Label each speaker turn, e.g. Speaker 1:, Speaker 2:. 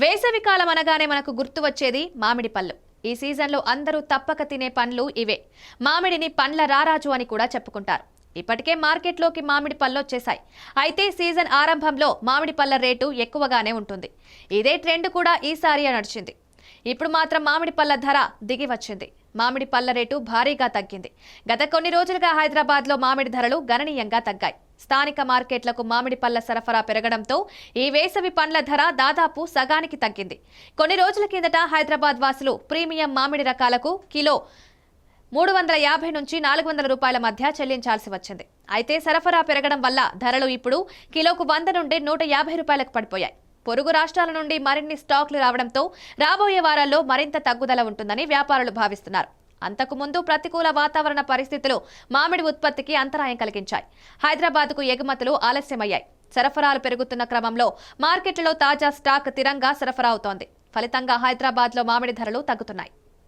Speaker 1: వేసవి కాలం అనగానే మనకు గుర్తు వచ్చేది మామిడి పళ్ళు. ఈ సీజన్లో అందరూ తప్పక తినే పండ్లు ఇవే. మామిడిని పండ్ల రారాజు అని కూడా చెప్పుకుంటారు. ఇప్పటికే మార్కెట్లోకి మామిడి పళ్ళు వచ్చేసాయి. అయితే సీజన్ ఆరంభంలో మామిడి పళ్ళ రేటు ఎక్కువగానే ఉంటుంది. ఇదే ట్రెండ్ కూడా ఈసారి నడిచింది. ఇప్పుడు మాత్రం మామిడి పళ్ళ ధర దిగి వచ్చింది. మామిడి పళ్ళ రేటు భారీగా తగ్గింది. గత కొన్ని రోజులుగా హైదరాబాద్లో మామిడి ధరలు గణనీయంగా తగ్గాయి. స్థానిక మార్కెట్లకు మామిడి పళ్ళ సరఫరా పెరగడంతో ఈ వేసవి పండ్ల ధర దాదాపు సగానికి తగ్గింది. కొన్ని రోజుల కిందట హైదరాబాద్ వాసులు ప్రీమియం మామిడి రకాలకు కిలో 350 నుంచి 400 రూపాయల మధ్య చెల్లించాల్సి వచ్చింది. అయితే సరఫరా పెరగడం వల్ల ధరలు ఇప్పుడు కిలోకు 100 నుండి 150 రూపాయలకు పడిపోయాయి. పొరుగు రాష్ట్రాల నుండి మరిన్ని స్టాక్లు రావడంతో రాబోయే వారాల్లో మరింత తగ్గుదల ఉంటుందని వ్యాపారులు భావిస్తున్నారు. అంతకుముందు ప్రతికూల వాతావరణ పరిస్థితులు మామిడి ఉత్పత్తికి అంతరాయం కలిగించాయి. హైదరాబాద్కు ఎగుమతులు ఆలస్యమయ్యాయి. సరఫరాలు పెరుగుతున్న క్రమంలో మార్కెట్లో తాజా స్టాక్ తిరంగా సరఫరా అవుతోంది. ఫలితంగా హైదరాబాద్లో మామిడి ధరలు తగ్గుతున్నాయి.